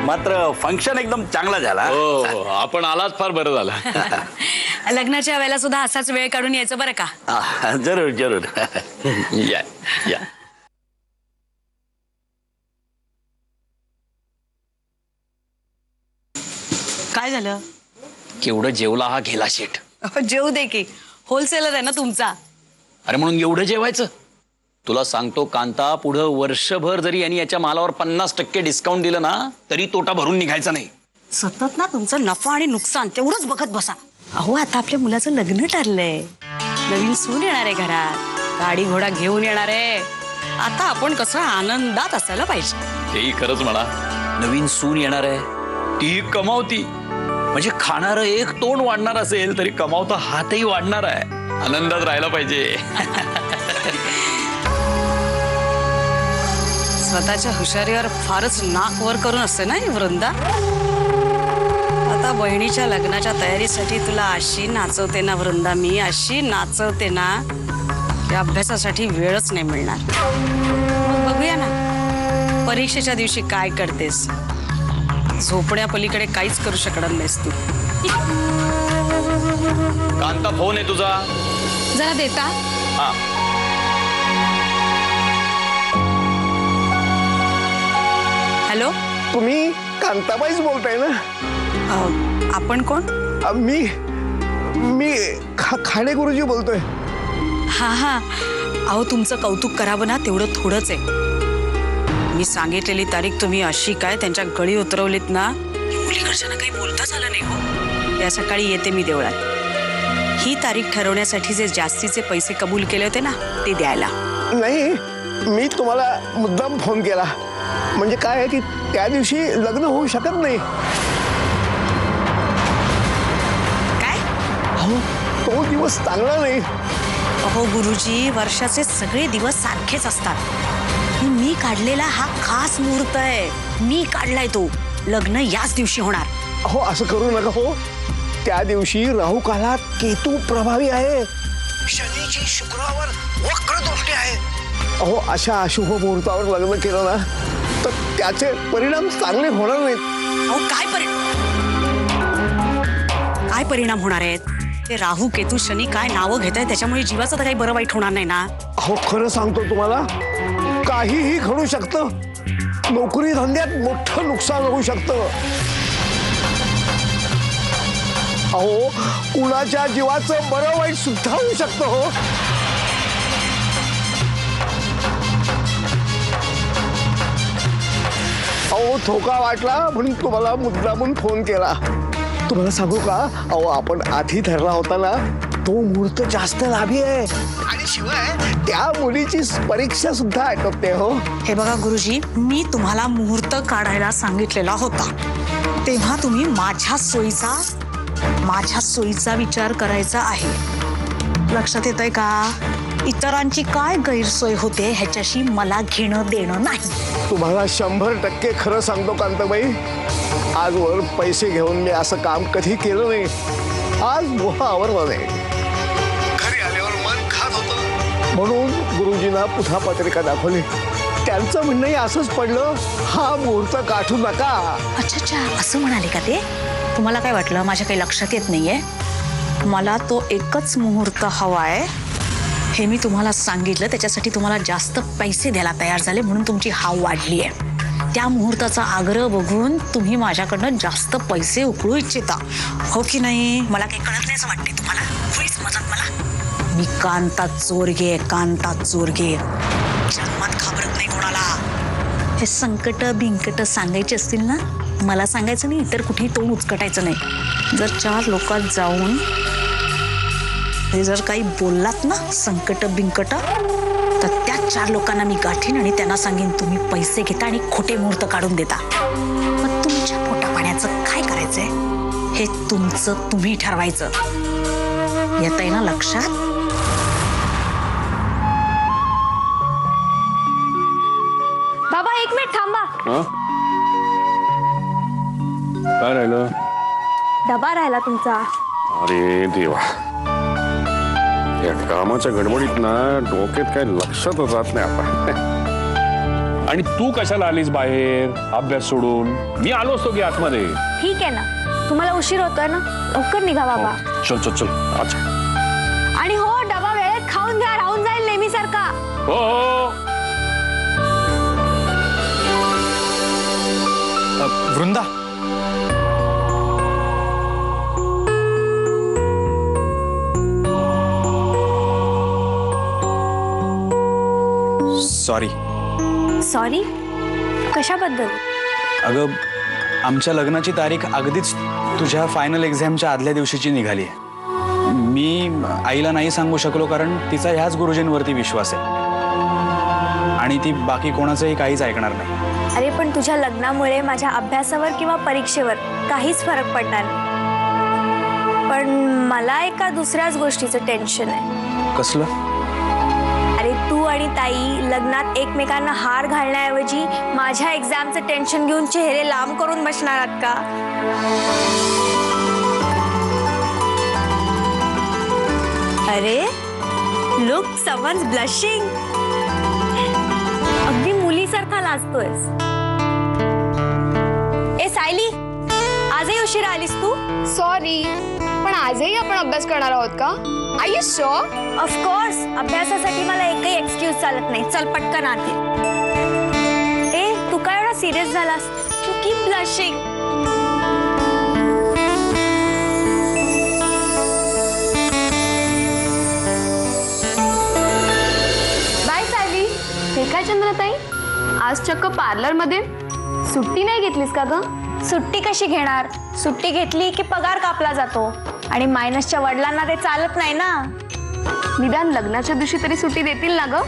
मात्र फंक्शन एकदम चांगला झाला. हो आपण आलात फार बरं झालं. लग्नाच्या वेळेला सुद्धा असाच वेळ काढून यायचं बरं का. जरूर जरूर. या या. काय झालं? केवढं जेवला हा गेला शेठ. जेवू दे की, होलसेलर आहे ना तुमचा. अरे म्हणून एवढं जेवायचं? तुला सांगतो कांता, पुढं वर्षभर जरी यांनी याच्या मालावर 50% डिस्काउंट दिलं ना तरी तोटा भरून निघायचा नाही. सतत ना तुमचं नफा आणि नुकसान तेवढंच बघत बसा. अहो आता आपल्या मुलाचं लग्न ठरलंय, नवीन सून येणार आहे घरात, गाडी घोडा घेऊन येणार आहे. आता आपण कसं आनंदात असायला पाहिजे. तेही खरंच म्हणा. नवीन सून येणार आहे, तीही कमावती, म्हणजे खाणारं एक तोंड वाढणार असेल तरी कमावता हातही वाढणार आहे. आनंदात राहायला पाहिजे. स्वतःच्या हुशारीवर फारच नाक वर करून असते ना ही वृंदा. आता बहिणीच्या लग्नाच्या तयारीसाठी तुला अशी नाचवते ना वृंदा, मी अशी नाचवते ना की अभ्यासासाठी वेळच नाही मिळणार. मग बघूया ना परीक्षेच्या दिवशी काय करतेस. झोपण्यापलीकडे काहीच करू शकणार नाहीस तू. कांता फोन आहे तुझा, जरा देता. हा. हॅलो, तुम्ही कांताबाईच बोलताय ना? आपण कोण? मी खाणे गुरुजी बोलतोय. हा हा, अहो तुमचं कौतुक करावं ना तेवढं थोडंच आहे. मी सांगितलेली तारीख तुम्ही अशी काय त्यांच्या गळी उतरवलीत ना, मुलीकडच्यानं काही बोलताच आलं नाही हो. त्या सकाळी येते मी देवळात. ही तारीख ठरवण्यासाठी जे जास्तीचे पैसे कबूल केले होते ना ते द्यायला. नाही, मी तुम्हाला मुद्दाम फोन केला. म्हणजे काय आहे की त्या दिवशी लग्न होऊ शकत नाही. काय? हो, तो दिवस चांगला नाही. अहो गुरुजी, वर्षाचे सगळे दिवस सारखेच असतात. मी काढलेला हा खास मुहूर्त आहे. मी काढलाय तो. लग्न याच दिवशी होणार. हो असं करू नका हो. त्या दिवशी राहू कालात केतू प्रभावी आहे, शनीची शुक्रावर वक्र दृष्टी आहे. अहो अशा अशुभ मुहूर्तावर लग्न केलं ना तर त्याचे परिणाम चांगले होणार नाहीत. अहो काय परिणाम होणार आहेत? ते राहू केतू शनी काय नावं घेत आहे त्याच्यामुळे जीवाचं तर काही बरं वाईट होणार नाही ना. हो खरं सांगतो तुम्हाला, काहीही घडू शकतं. नोकरी धंद्यात मोठं नुकसान होऊ शकतं. अहो कुणाच्या जीवाचं बरं वाईट सुद्धा होऊ शकतं हो. अहो धोका वाटला म्हणून तुम्हाला मुद्दामून फोन केला. तुम्हाला सांगू का, अहो आपण आधी ठरला होता ना तो मुहूर्त जास्त लाभी आहे. आणि शिवाय त्या मुलीची परीक्षा सुद्धा ऐकते हो. हे बघा गुरुजी, मी तुम्हाला मुहूर्त काढायला सांगितलेला होता तेव्हा तुम्ही माझ्या सोयीचा विचार करायचा आहे. लक्षात येतंय का? इतरांची काय गैरसोय होते ह्याच्याशी मला घेणं देणं नाही. तुम्हाला 100% खरं सांगतो कांताबाई, आजवर पैसे घेऊन मी असं काम कधी केलं नाही. आज मोहा आवरला नाही. घरी आल्यावर मन खात होतं म्हणून गुरुजींना पुन्हा पत्रिका दाखवली. त्यांचं म्हणणंही असंच पडलं, हा मुहूर्त गाठू नका. अच्छा, असं म्हणाले का ते? तुम्हाला काय वाटलं माझ्या काही लक्षात येत नाहीये? मला तो एकच मुहूर्त हवाय हे मी तुम्हाला सांगितलं. त्याच्यासाठी तुम्हाला जास्त पैसे द्यायला तयार झाले म्हणून तुमची हाव वाढली आहे. त्या मुहूर्ताचा आग्रह बघून तुम्ही माझ्याकडनं जास्त पैसे उकळू इच्छिता, हो की नाही? मला काही कळत नाही असं वाटते तुम्हाला? होईच मदत मला. मी कांता चोरगे जन्मात घाबरत नाही कोणाला. हे संकट सांगायचे असतील ना मला सांगायचं नाही, इतर कुठेही तोंड उचकटायचं नाही. जर 4 लोकात जाऊन हे जर काही बोललात ना संकट तर त्या 4 लोकांना मी गाठीन आणि त्यांना सांगेन तुम्ही पैसे घेता आणि खोटे मुहूर्त काढून देता. मग तुमच्या पोटा पाण्याचं काय करायचंय हे तुमचं तुम्ही ठरवायचं. येतंय ना लक्षात? बाबा 1 मिनिट थांबा. काय राहिलं? डबा राहिला तुमचा. अरे देवा, या कामाच्या गडबडीत ना डोक्यात काय लक्षातच जात नाही. आता आणि तू कशाला आलीस बाहेर अभ्यास सोडून? मी आलो असतो की आतमध्ये. ठीक आहे ना, तुम्हाला उशीर होतोय ना, लवकर निघा बाबा. चल चल चल अच्छा. आणि हो, डबा वेळेत खाऊन घ्या, राहून जाईल नेहमीसारखा. हो हो. वृंदा, सॉरी. सॉरी? कशाबद्दल? अगं, आमच्या लग्नाची तारीख अगदीच तुझ्या फायनल एक्झामच्या आदल्या दिवशीची निघाली. मी आईला नाही सांगू शकलो कारण तिचा ह्याच गुरुजींवरती विश्वास आहे आणि ती बाकी कोणाचंही काहीच ऐकणार नाही. अरे पण तुझ्या लग्नामुळे माझ्या अभ्यासावर किंवा परीक्षेवर काहीच फरक पडणार नाही. पण मला एका दुसऱ्याच गोष्टीचं टेन्शन आहे. कसलं? अरे तू आणि ताई लग्नात एकमेकांना हार घालण्याऐवजी माझ्या एक्झामचं टेन्शन घेऊन चेहरे लांब करून बसणार आहात का? अरे लुक, समवन्स ब्लशिंग. अगदी मुलीसारखा लाजतोयस. ए सायली, आजही उशिरा आलीस तू? सॉरी, पण आजही आपण अभ्यास करणार आहोत का? Are you sure? ऑफकोर्स. अभ्यासासाठी मला एकही एक्सक्यूज चालत नाही. चल पटकन आते. ए तू काय एवढा सिरियस झालास? तू कीप ब्लशिंग. बाय सायली. हे काय चंद्रताई, आज चक्क पार्लर मध्ये सुट्टी नाही घेतलीस का ग? सुट्टी कशी घेणार? सुट्टी घेतली की पगार कापला जातो आणि मायनसच्या वडिलांना ते चालत नाही ना. निदान लग्नाच्या दिवशी तरी सुट्टी देतील ना ग?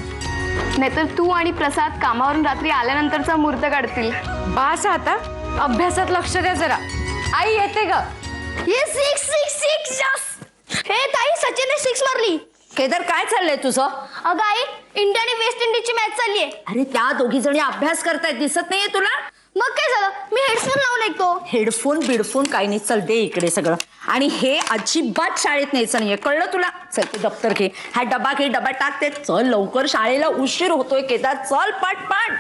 नाहीतर तू आणि प्रसाद कामावरून रात्री आल्यानंतरचा मुहूर्त काढतील. बास आता, अभ्यासात लक्ष द्या जरा. आई येते ग. ये 6 हे ताई, सचिनने 6 मारली. केदार, काय चाललंय तुझं? अगं आई, इंडिया आणि वेस्ट इंडिजची मॅच चालली आहे. अरे त्या दोघी जणी अभ्यास करतायत, दिसत नाहीये तुला? मग काय झालं? मी हेडफोन लावून ऐकतो. हेडफोन बिडफोन काही नाही. चल दे इकडे सगळं. आणि हे अजिबात शाळेत न्यायचं नाहीये, कळलं तुला? चल ते दप्तर घे, हा डबा घे, डबा टाकते. चल लवकर, शाळेला उशीर होतोय. केदार चल पटपट,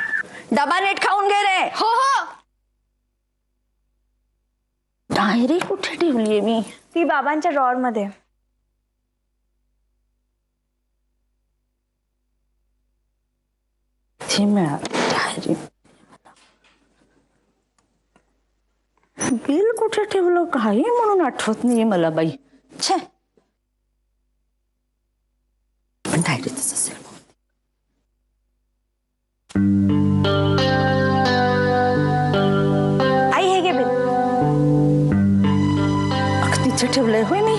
डबा नीट खाऊन घे रे. हो हो. डायरी कुठे ठेवलीये मी? ती बाबांच्या ड्रॉअर मध्ये. ती मिळाली डायरी. बिल कुठे ठेवलं काही म्हणून आठवत नाहीये मला बाई. छे, पण डायरीतच असेल. आई हे घे बिल. तिथे ठेवलंय होय मी.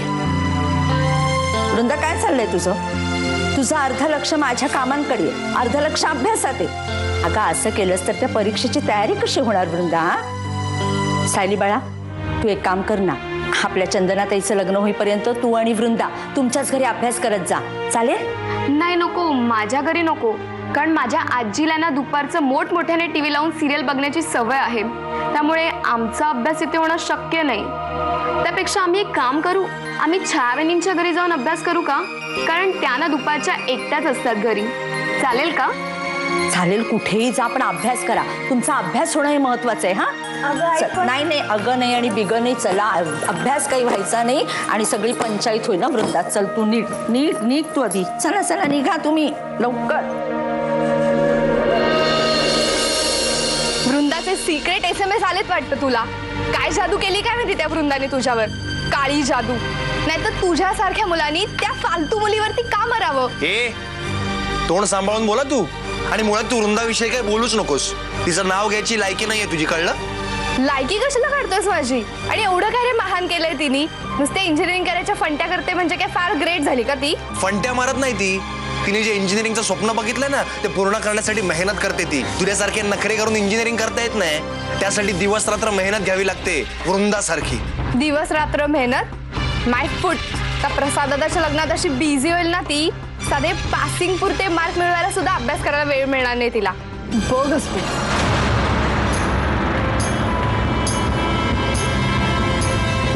वृंदा, काय चाललंय तुझं अर्ध लक्ष माझ्या कामांकडे आहे, अर्ध लक्ष अभ्यासात आहे. अगं असं केलंस तर त्या परीक्षेची तयारी कशी होणार वृंदा? सायली बाळा, तू एक काम कर ना, आपल्या चंदनाताईचं लग्न होईपर्यंत तू आणि वृंदा तुमच्याच घरी अभ्यास करत जा, चालेल? नाही नको, माझ्या घरी नको. कारण माझ्या आजीला ना दुपारचं मोठमोठ्याने टीव्ही लावून सिरियल बघण्याची सवय आहे. त्यामुळे आमचा अभ्यास इथे होणं शक्य नाही. त्यापेक्षा आम्ही एक काम करू, आम्ही छायावाहिनींच्या घरी जाऊन अभ्यास करू का? कारण त्या ना दुपारच्या एकट्याच असतात घरी. चालेल का? चालेल, कुठेही जा पण अभ्यास करा. तुमचा अभ्यास होणं हे महत्वाचं आहे. हा, नाही नाही, अगं नाही आणि बिगं नाही. चला, अभ्यास काही व्हायचा नाही आणि सगळी पंचायत होईल ना वृंदा. चल तू नीट निघ तू आधी. चला चला निघा तुम्ही लवकर. वृंदाचे सिक्रेट SMS आलेत वाटतं तुला. काय जादू केली काय माहिती त्या वृंदाने तुझ्यावर? काळी जादू. नाहीतर तुझ्यासारख्या मुलांनी त्या फालतू मुलीवरती का मरावं? हे तोंड सांभाळून बोला तू. आणि मुळात तू वृंदाविषयी काय बोलूच नकोस. तिचं नाव घ्यायची लायकी नाहीये तुझी, कळलं? लायकी कशाला काढतोस माझी? आणि एवढं काय रे महान केलंय तिने? नुसते इंजिनिअरिंग करायच्या फंट्या करते म्हणजे काय फार ग्रेट झाली का ती? फंट्या मारत नाही ती. तिने जे इंजिनिअरिंगचं स्वप्न बघितलंय ना, ते पूर्ण करण्यासाठी मेहनत करते ती. तुझ्यासारखे नखरे करून इंजिनिअरिंग करता येत नाही. त्यासाठी दिवस रात्र मेहनत घ्यावी लागते, वृंदासारखी. दिवस रात्र मेहनत? माय फूट. त्या प्रसादाच्या लग्नात अशी बिझी होईल ना ती, साधे पासिंग पुरते मार्क मिळवायला सुद्धा अभ्यास करायला वेळ मिळणार नाही तिला. बघच तू.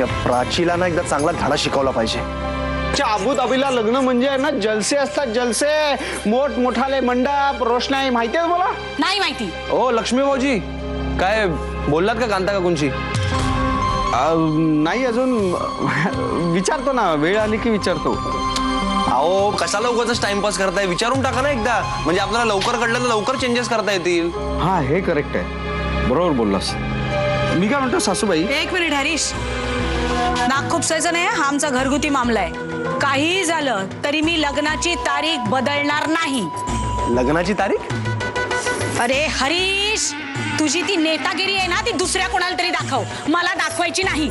या प्राचीला ना एकदा चांगला धडा शिकवला पाहिजे. अबुधाबीला लग्न म्हणजे आहे ना जलसे असतात, जलसे. मोठमोठाले मंडप, रोषणाई. माहिती आहे मला? नाही माहिती. ओ लक्ष्मी भाऊजी, काय बोललात का कांता काकूंशी? नाही अजून. विचारतो ना, वेळ आली की विचारतो. अहो कशाला उगाच टाइमपास करताय, विचारून टाका ना एकदा, म्हणजे आपल्याला लवकर कळलं तर लवकर चेंजेस करता येतील. हा, हे करेक्ट आहे, बरोबर बोललास. मी काय म्हणतो सासूबाई, एक मिनिट हरीश, नाक खुपसायचं नाही. हा आमचा घरगुती मामला आहे. काही झालं तरी मी लग्नाची तारीख बदलणार नाही. लग्नाची तारीख? अरे हरीश, तुझी ती नेतागिरी आहे ना, ती दुसऱ्या कोणाला तरी दाखव, मला दाखवायची नाही.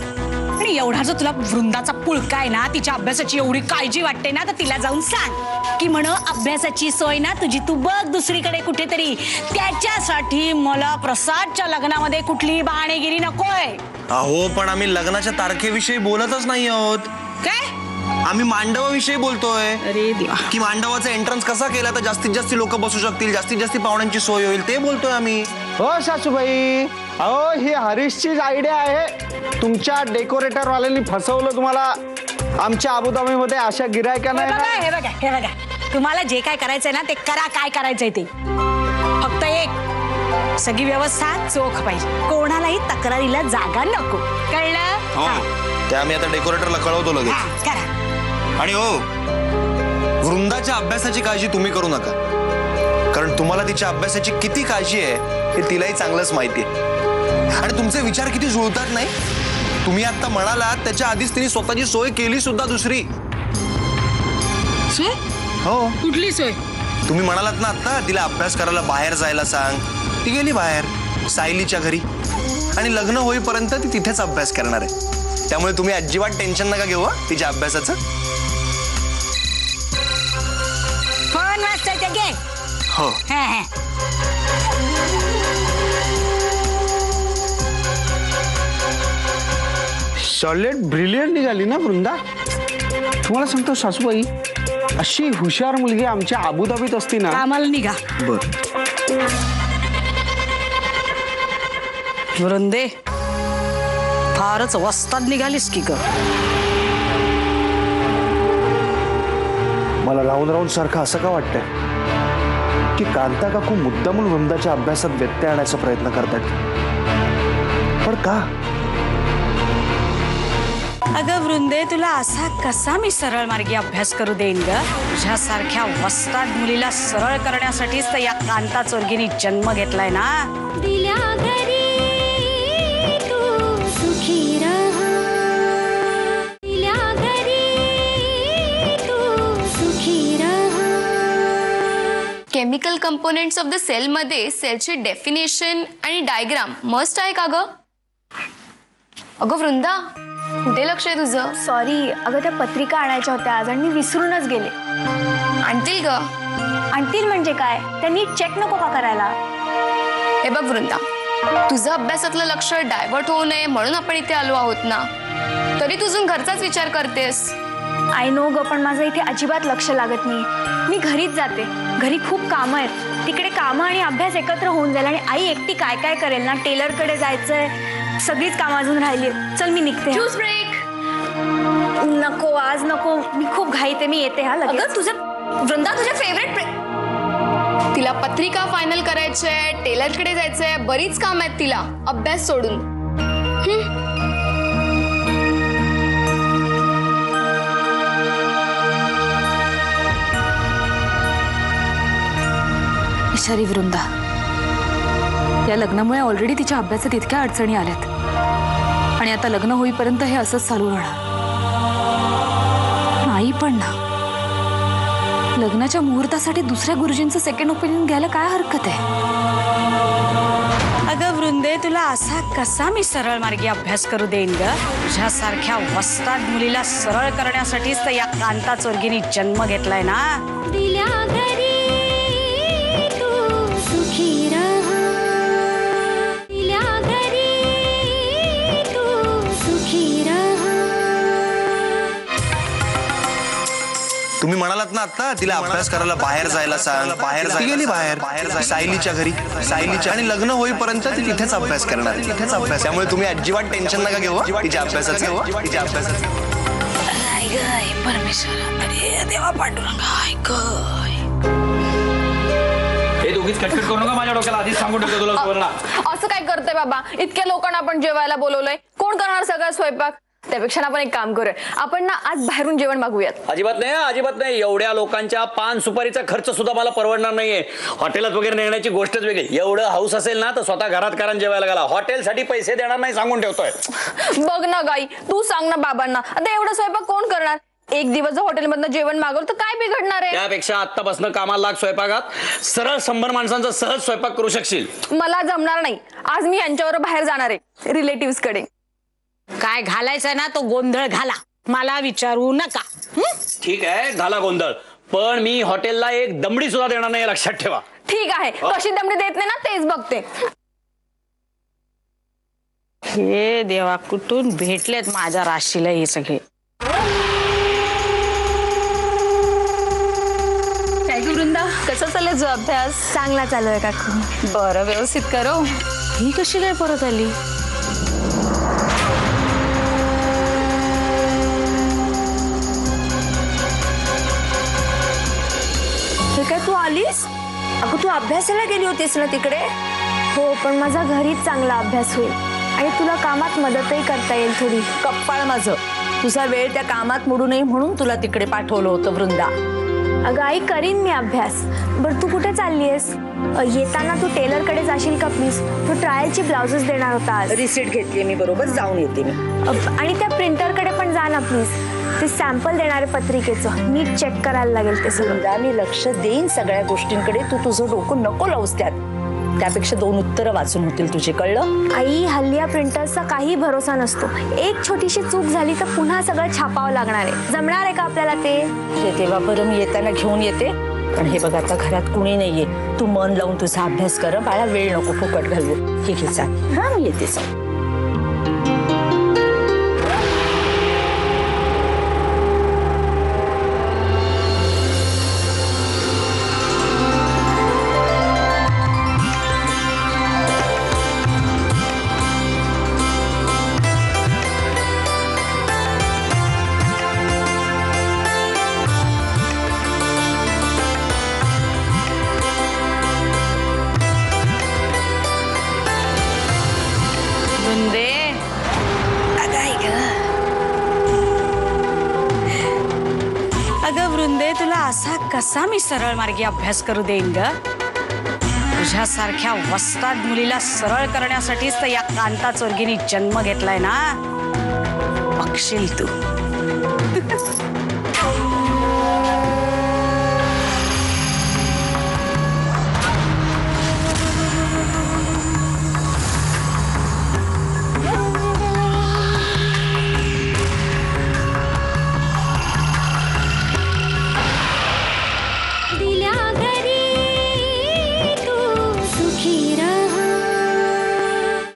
आणि एवढा जो तुला वृंदाचा पुळका आहे ना, तिच्या अभ्यासाची एवढी काळजी वाटते ना, तर तिला जाऊन सांग की म्हण अभ्यासाची सोय ना तुझी तू बघ दुसरीकडे कुठेतरी. त्याच्यासाठी मला प्रसादच्या लग्नामध्ये कुठलीही बहाणेगिरी नकोय. अहो पण आम्ही लग्नाच्या तारखेविषयी बोलतच नाही आहोत. काय? आम्ही मांडवाविषयी बोलतोय. अरे देवा. की मांडवाचा एंट्रन्स कसा केला तर जास्तीत जास्त लोक बसू शकतील, जास्तीत जास्त पाहुण्यांची सोय होईल, ते बोलतोय आम्ही. हो सासूबाई, अहो ही हरीशचीच आयडिया आहे. तुमच्या डेकोरेटर वाल्यांनी फसवलं तुम्हाला. आमच्या अबुधाबीमध्ये अशा गिरायकांना हे बघा, तुम्हाला जे काय करायचंय ना ते करा. काय करायचंय ते फक्त एक, सगळी व्यवस्था चोख पाहिजे, कोणालाही तक्रारीला जागा नको. कळलं? हो, ते आम्ही आता डेकोरेटरला कळवतो लगेच. हा, करा. आणि हो, वृंदाच्या अभ्यासाची काळजी तुम्ही करू नका, कारण तुम्हाला तिच्या अभ्यासाची किती काळजी आहे हे तिलाही चांगलंच माहिती आहे. आणि तुमचे विचार किती जुळतात नाही. तुम्ही आता म्हणालात त्याच्या आधीच तिने स्वतःची सोय केली सुद्धा दुसरी. सोय? हो, कुठली सोय? तुम्ही म्हणालात ना आता तिला अभ्यास करायला बाहेर जायला सांग, ती गेली बाहेर सायलीच्या घरी, आणि लग्न होईपर्यंत ती तिथेच अभ्यास करणार आहे. त्यामुळे तुम्ही अजिबात टेन्शन नका घेऊ तिच्या अभ्यासाचं. फोन वाजताय घे. हो. सॉलिड ब्रिलियंट निघाली ना वृंदा. तुम्हाला सांगतो सासूबाई, अशी हुशार मुलगी आमच्या अबुधाबीत असती ना. आम्हाला निघा. बर. वृंदे, फारच वस्ताद निघालीस की ग. मला राहून राहून सारखं असं का वाटतंय की कांता काकू मुद्दामून वृंदाच्या अभ्यासात व्यत्यय आणण्याचा प्रयत्न करतात. पण का? अगं वृंदे, तुला असा कसा मी सरळ मार्गी अभ्यास करू देईन ग? तुझ्यासारख्या वस्ताद मुलीला सरळ करण्यासाठीच तर या कांता चोरगीने जन्म घेतलाय ना. दिल्या घरी तू सुखी रहा, दिल्या घरी तू सुखी रहा. केमिकल कंपोनेंट्स ऑफ द सेलमध्ये सेलची डेफिनेशन आणि डायग्राम मस्ट आहे का ग? अगं वृंदा, कुठे लक्ष आहे तुझं? सॉरी अगं, त्या पत्रिका आणायच्या होत्या आज आणि मी विसरूनच गेले. आणतील ग? आणतील म्हणजे काय? त्यांनी चेक नको का करायला? हे बघ वृंदा, तुझं अभ्यासातलं लक्ष डायव्हर्ट होऊ नये म्हणून आपण इथे आलो आहोत ना, तरी तुझून घरचाच विचार करतेस. आय नो ग, पण माझं इथे अजिबात लक्ष लागत नाही. मी घरीच जाते, घरी खूप कामं आहेत. तिकडे कामं आणि अभ्यास एकत्र होऊन जाईल आणि आई एकटी काय काय करेल ना. टेलरकडे जायचंय, सगळीच कामं अजून राहिली. चल मी निघते. Juice break. नको आज नको, मी खूप घाईते, मी येते. हा लगेच. अगं तुझं वृंदा, तुझ्या फेवरेट तिला पत्रिका फायनल करायचंय, टेलरकडे जायचंय, बरीच काम आहेत तिला अभ्यास सोडून. बिचारी वृंदा, या लग्नामुळे ऑलरेडी तिच्या अभ्यासात इतक्या अडचणी आल्यात आणि आता लग्न होईपर्यंत हे असंच चालू राहणार. नाही पण ना, लग्नाच्या मुहूर्तासाठी दुसऱ्या गुरुजींचं सेकंड ओपिनियन घ्यायला काय हरकत आहे? अगं वृंदे, तुला असा कसा मी सरळ मार्गी अभ्यास करू देईन ग? तुझ्यासारख्या वस्ताद मुलीला सरळ करण्यासाठीच तर या कांता चोरगीने जन्म घेतलाय ना. दिल्या घरी तू सुखी रहा, दिल्या घरी तू सुखी रहा. तुम्ही म्हणालात ना आता तिला अभ्यास करायला बाहेर जायला सांग, ती गेली बाहेर सायलीच्या घरी, आणि लग्न होईपर्यंत ती तिथेच अभ्यास करणार, तिथेच अभ्यास. त्यामुळे तुम्ही अजिबात टेन्शन नका घेऊ तिच्या अभ्यासाचं. परमेश्वर, अरे देवा पांडुरंगा, ऐक. हे दोघीच कटकट करू नका माझ्या डोक्याला, आधीच सांगून ठेवतो तुला सुवर्णा. असं काय करते बाबा, इतक्या लोकांना आपण जेवायला बोलवलंय, कोण करणार सगळं स्वयंपाक? त्यापेक्षा आपण एक काम करूया, आपण ना आज बाहेरून जेवण मागूयात. अजिबात नाही, अजिबात नाही. एवढ्या लोकांच्या पान सुपारीचा खर्च सुद्धा मला परवडणार नाहीये. हॉटेलात वगैरे नेण्याची गोष्टच वेगळी. एवढं हाऊस असेल ना तर स्वतः घरात करा जेवायला घाला. हॉटेलसाठी पैसे देणार नाही सांगून ठेवतोय. बघ ना गाई, तू सांग ना बाबांना, आता एवढं स्वयंपाक कोण करणार? एक दिवस जर हॉटेलमधनं जेवण मागवलं तर काय बिघडणार आहे? त्यापेक्षा आत्तापासून कामाला लाग स्वयंपाकात. सरळ 100 माणसांचा सहज स्वयंपाक करू शकशील. मला जमणार नाही. आज मी यांच्यावर बाहेर जाणार आहे, रिलेटिव्ह कडे. काय घालायचं ना तो गोंधळ घाला, मला विचारू नका. ठीक आहे, घाला गोंधळ, पण मी हॉटेलला एक दमडी सुद्धा देणार नाही, लक्षात ठेवा. ठीक आहे, कशी दमडी देत नाही ना तेच बघते. हे देवा, कुठून भेटलेत माझ्या राशीला हे सगळे. काय ग वृंदा, कसं चाललंय जो अभ्यास? चांगला चालू आहे काकू. बरं, व्यवस्थित करो. ही कशी काय परत आली? हे काय तू आलीस? अगं तू अभ्यासाला गेली होतीस ना तिकडे? हो, पण माझा घरीच चांगला अभ्यास होईल आणि तुला कामात मदतही करता येईल थोडी. कप्पाळ माझं, तुझा वेळ त्या कामात मोडू नये म्हणून तुला तिकडे पाठवलं होतं वृंदा. अगं आई, करीन मी अभ्यास. बरं तू कुठे चालली आहेस? येताना तू टेलरकडे जाशील का प्लीज? तू ट्रायलची ब्लाउजेस देणार होता आज. रिसीट घेतली मी, बरोबर जाऊन येते मी. आणि त्या प्रिंटरकडे पण जा ना प्लीज. ते सॅम्पल देणारे पत्रिकेचं नीट चेक करायला लागेल ते सगळं. मी लक्ष देईन सगळ्या गोष्टींकडे, तू तुझं डोकं नको लावूस त्यात. त्यापेक्षा 2 उत्तरं वाचून होतील तुझे, कळलं? आई, हल्ली या प्रिंटरचा काही भरोसा नसतो. एक छोटीशी चूक झाली तर पुन्हा सगळं छापावं लागणार आहे. जमणार आहे का आपल्याला ते? तेव्हा बरं, मी येताना घेऊन येते. पण हे बघ, आता घरात कुणी नाहीये, तू मन लावून तुझा अभ्यास कर बाळा, वेळ नको फुकट घालवू. ठीक आहे, चालेल. हा, मी येते. सांग. अगं वृंदे, तुला असा कसा मी सरळ मार्गी अभ्यास करू देईन ग? तुझ्यासारख्या वस्ताद मुलीला सरळ करण्यासाठीच तर या कांता चोरगीने जन्म घेतलाय ना. बघशील तू.